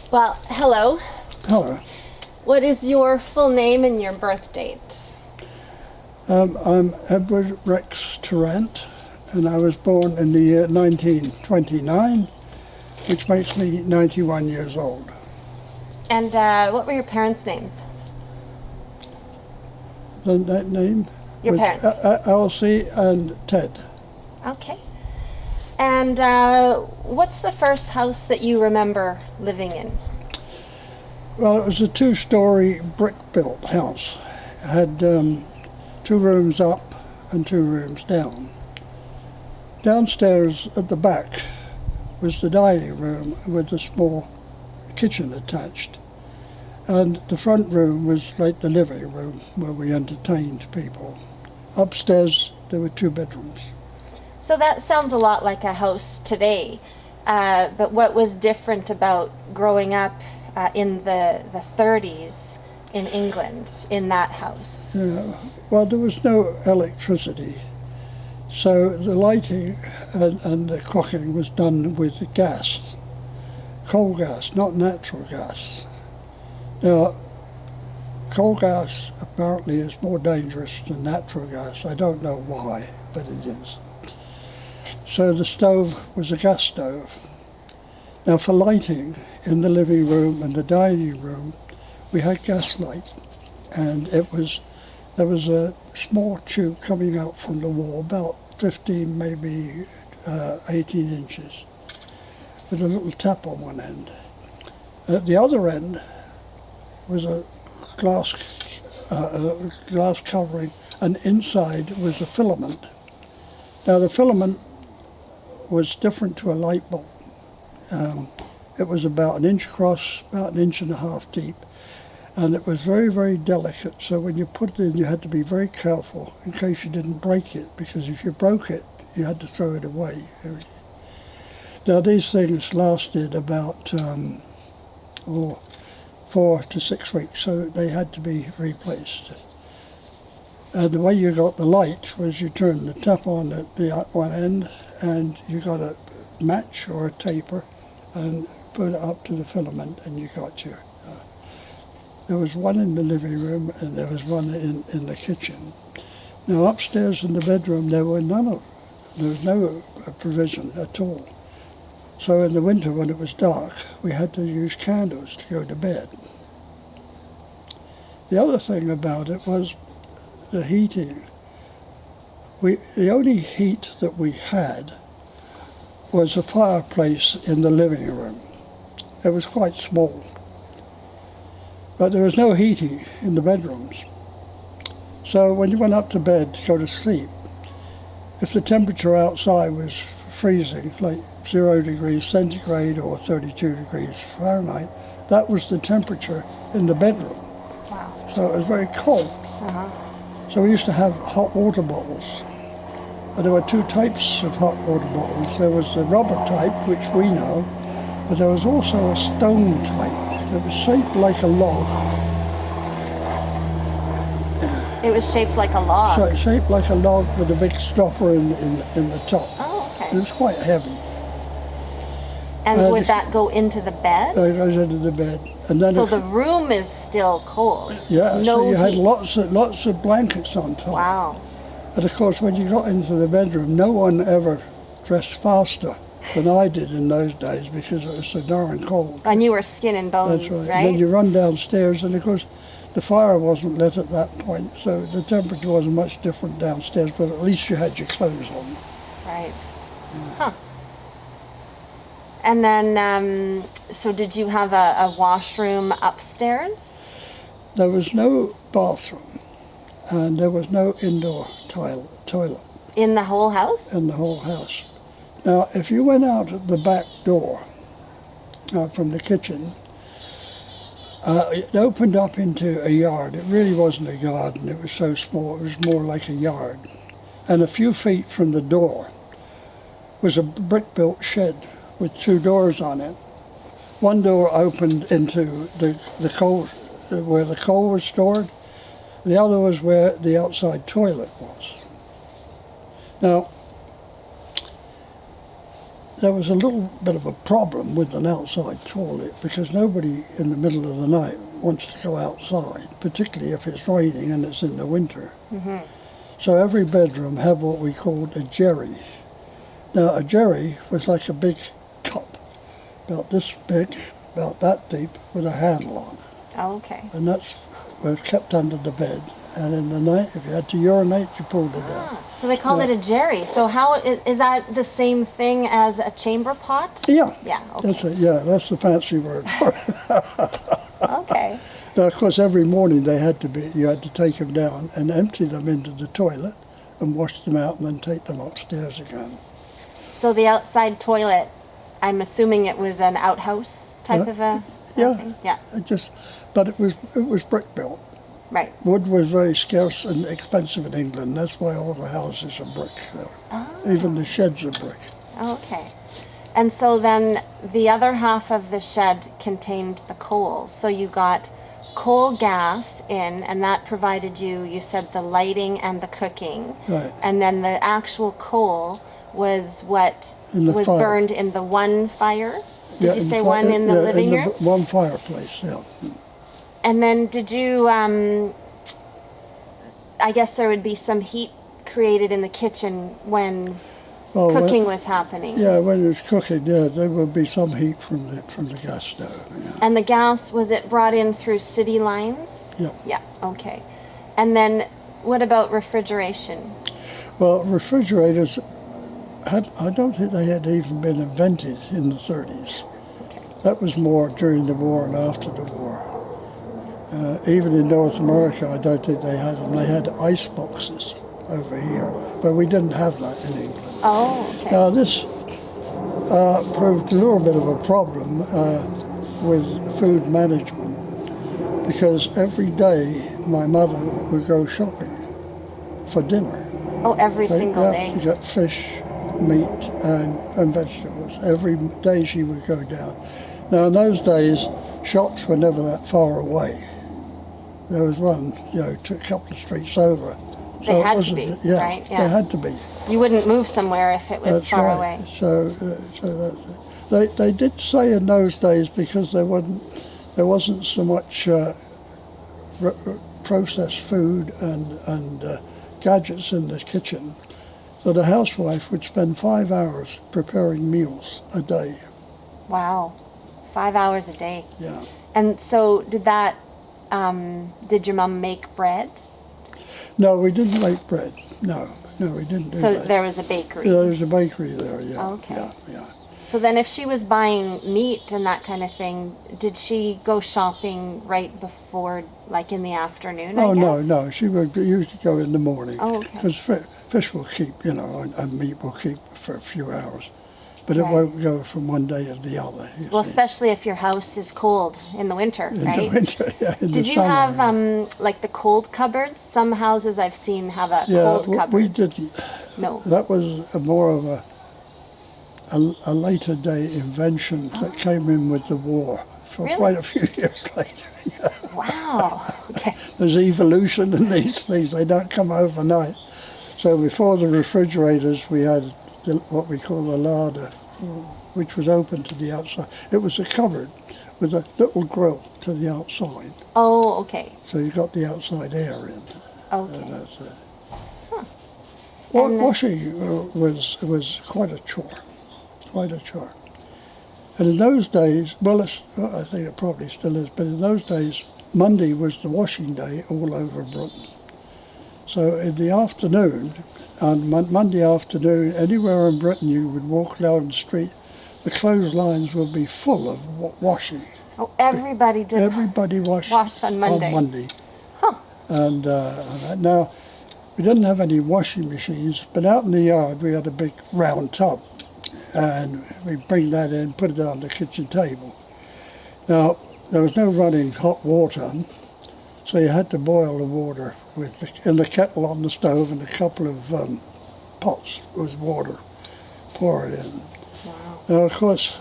Well, hello. Hello. What is your full name and your birth date? I'm Edward Rex Tarrant, and I was born in the year 1929, which makes me 91 years old. And what were your parents' names? That name? Your parents. Elsie and Ted. Okay. And what's the first house that you remember living in? Well, it was a two-story brick-built house. It had 2 rooms up and 2 rooms down. Downstairs at the back was the dining room with a small kitchen attached. And the front room was like the living room where we entertained people. Upstairs there were 2 bedrooms. So that sounds a lot like a house today. But what was different about growing up in the 30s in England in that house? Well, there was no electricity. So the lighting and the cooking was done with gas, coal gas, not natural gas. Now, coal gas apparently is more dangerous than natural gas. I don't know why, but it is. So the stove was a gas stove. Now for lighting in the living room and the dining room, we had gas light, and there was a small tube coming out from the wall, about 15, maybe 18 inches, with a little tap on one end. At the other end was a glass covering, and inside was a filament. Now the filament was different to a light bulb. It was about 1 inch across, about 1.5 inches deep, and it was very, very delicate, so when you put it in you had to be very careful in case you didn't break it, because if you broke it you had to throw it away. Now these things lasted about 4 to 6 weeks, so they had to be replaced. And the way you got the light was you turned the tap on at the one end, and you got a match or a taper and put it up to the filament, and you got your... There was one in the living room and there was one in the kitchen. Now upstairs in the bedroom there was no provision at all. So in the winter when it was dark we had to use candles to go to bed. The other thing about it was the heating. The only heat that we had was a fireplace in the living room. It was quite small, but there was no heating in the bedrooms. So when you went up to bed to go to sleep, if the temperature outside was freezing, like 0 degrees centigrade or 32 degrees Fahrenheit, that was the temperature in the bedroom. Wow. So it was very cold. So we used to have hot water bottles. But there were 2 types of hot water bottles. There was the rubber type, which we know, but there was also a stone type that was shaped like a log. It was shaped like a log? So shaped like a log with a big stopper in the top. Oh, okay. It was quite heavy. And would that go into the bed? It goes into the bed. And then so the room is still cold? Yeah, no so you had heat. lots of blankets on top. Wow. But of course, when you got into the bedroom, no one ever dressed faster than I did in those days because it was so darn cold. And you were skin and bones, That's right. right? And then you run downstairs, and of course, the fire wasn't lit at that point, so the temperature wasn't much different downstairs, but at least you had your clothes on. Right. Yeah. Huh. And then, so did you have a washroom upstairs? There was no bathroom, and there was no indoor toilet. In the whole house? In the whole house. Now, if you went out at the back door from the kitchen, it opened up into a yard. It really wasn't a garden. It was so small. It was more like a yard. And a few feet from the door was a brick-built shed with 2 doors on it. One door opened into the coal, where the coal was stored. The other was where the outside toilet was. Now, there was a little bit of a problem with an outside toilet because nobody in the middle of the night wants to go outside, particularly if it's raining and it's in the winter. Mm-hmm. So every bedroom had what we called a jerry. Now a jerry was like a big cup, about this big, about that deep, with a handle on it. Oh, okay. And that's was kept under the bed. And in the night, if you had to urinate, you pulled it out. So they called it a jerry. So how is that the same thing as a chamber pot? Yeah. Yeah. Okay. That's the fancy word for it. Okay. Now, of course, every morning you had to take them down and empty them into the toilet and wash them out and then take them upstairs again. So the outside toilet, I'm assuming it was an outhouse type of a thing? Yeah. But it was brick built. Right. Wood was very scarce and expensive in England. That's why all the houses are brick. Even the sheds are brick. Okay. And so then the other half of the shed contained the coal. So you got coal gas in, and that provided you said the lighting and the cooking. Right. And then the actual coal was what was fire. burned in the one fire? Did you say one in the living room? One fireplace, yeah. And then did you, I guess there would be some heat created in the kitchen when cooking was happening. Yeah, when it was cooking, there would be some heat from the gas stove. Yeah. And the gas, was it brought in through city lines? Yeah. Yeah, okay. And then what about refrigeration? Well, refrigerators, I don't think they had even been invented in the 30s. Okay. That was more during the war and after the war. Even in North America, I don't think they had them. They had ice boxes over here, but we didn't have that in England. Oh, okay. Now this proved a little bit of a problem with food management because every day my mother would go shopping for dinner. Oh, every single day? To get fish, meat and vegetables. Every day she would go down. Now in those days, shops were never that far away. There was one, a couple of streets over. So they had to be, right? Yeah. They had to be. You wouldn't move somewhere if it was That's far right. away. So they did say in those days because there wasn't so much processed food and gadgets in the kitchen, that a housewife would spend 5 hours preparing meals a day. Wow, 5 hours a day. Yeah. And so did your mom make bread? No, we didn't make bread. No, we didn't do that. So there was a bakery? Yeah, there was a bakery there, yeah. Okay. Yeah. So then if she was buying meat and that kind of thing, did she go shopping right before, like in the afternoon, I guess? No, she would usually go in the morning. Oh, okay. Because fish will keep, and meat will keep for a few hours. But it won't go from one day to the other. Well, especially if your house is cold in the winter, right? In the winter, yeah. Did you have like the cold cupboards? Some houses I've seen have a cold cupboard. We didn't. No. That was more of a later day invention that came in with the war for quite a few years later. Yeah. Wow. Okay. There's evolution in these things. They don't come overnight. So before the refrigerators, we had what we call the larder, which was open to the outside. It was a cupboard with a little grill to the outside. Oh, okay. So you got the outside air in. Okay. That's it. Huh. Washing was quite a chore. And in those days, I think it probably still is, but in those days, Monday was the washing day all over Britain. So in the afternoon, on Monday afternoon, anywhere in Britain you would walk down the street, the clotheslines would be full of washing. Oh, everybody did. Everybody washed on Monday. On Monday. Huh. And now, we didn't have any washing machines, but out in the yard we had a big round tub, and we bring that in, put it on the kitchen table. Now, there was no running hot water, so you had to boil the water in the kettle on the stove, and a couple of pots with water. Pour it in. Wow. Now, of course,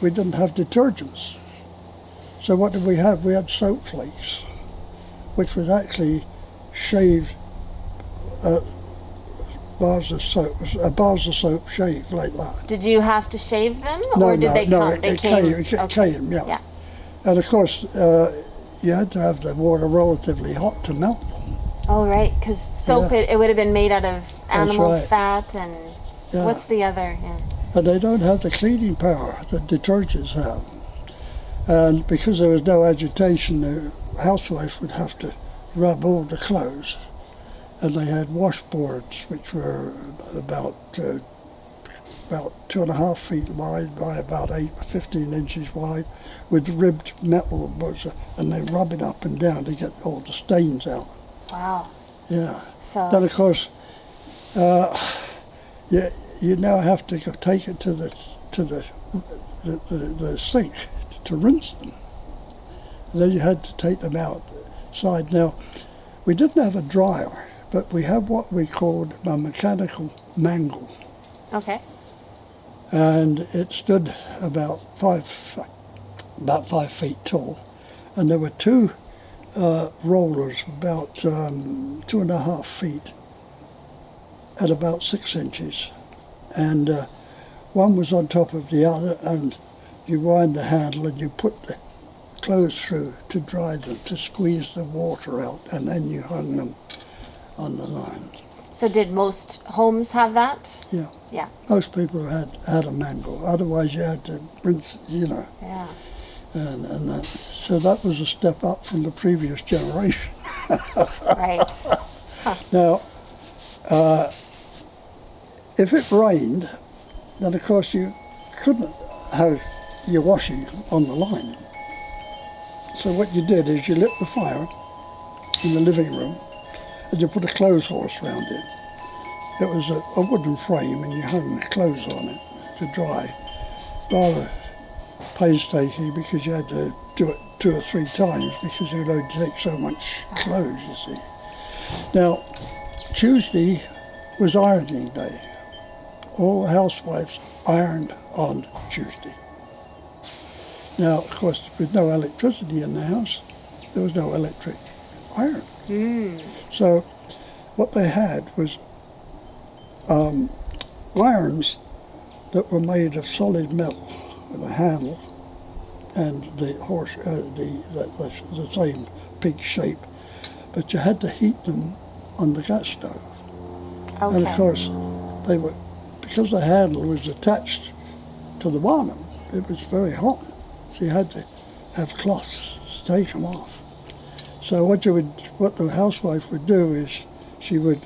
we didn't have detergents. So what did we have? We had soap flakes, which was actually shaved bars of soap shaved like that. Did you have to shave them, No, or did no, they no, come? it They came, came. it came, yeah. Yeah. And of course, you had to have the water relatively hot to melt them. Oh, right, because soap, Yeah. it would have been made out of animal right. fat and Yeah. what's the other? Yeah. And they don't have the cleaning power that detergents have. And because there was no agitation, the housewife would have to rub all the clothes. And they had washboards, which were about 2.5 feet wide by about 15 inches wide, with ribbed metal boards, and they rub it up and down to get all the stains out. Wow. Yeah. So. Then of course, you now have to take it to the sink to rinse them. And then you had to take them outside. Now, we didn't have a dryer, but we had what we called a mechanical mangle. Okay. And it stood about 5 feet tall, and there were two rollers about 2.5 feet at about 6 inches, and one was on top of the other, and you wind the handle and you put the clothes through to dry them, to squeeze the water out, and then you hung them on the line. So did most homes have that? Yeah. Yeah. Most people had a mangle. Otherwise, you had to rinse, Yeah. and that. So that was a step up from the previous generation. Right. Now, if it rained, then of course you couldn't have your washing on the line. So what you did is you lit the fire in the living room, and you put a clothes horse around it. It was a wooden frame, and you hung the clothes on it to dry. Rather painstaking, because you had to do it 2 or 3 times because it would only take so much clothes, you see. Now, Tuesday was ironing day. All the housewives ironed on Tuesday. Now, of course, with no electricity in the house, there was no electric iron. So what they had was irons that were made of solid metal with a handle and the same big shape, but you had to heat them on the gas stove. Okay. And of course, they were, because the handle was attached to the bottom, it was very hot. So you had to have cloths to take them off. So what the housewife would do is she would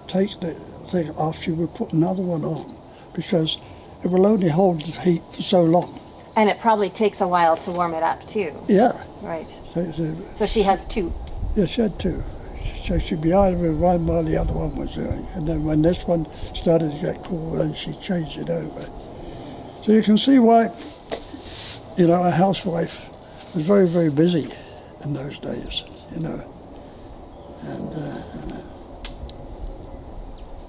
take the thing off, she would put another one on, because it will only hold the heat for so long. And it probably takes a while to warm it up too. Yeah. Right. So So she has 2. yeah, she had 2. So she'd be either with one while the other one was doing. And then when this one started to get cool, then she changed it over. So you can see why, a housewife was very, very busy in those days, And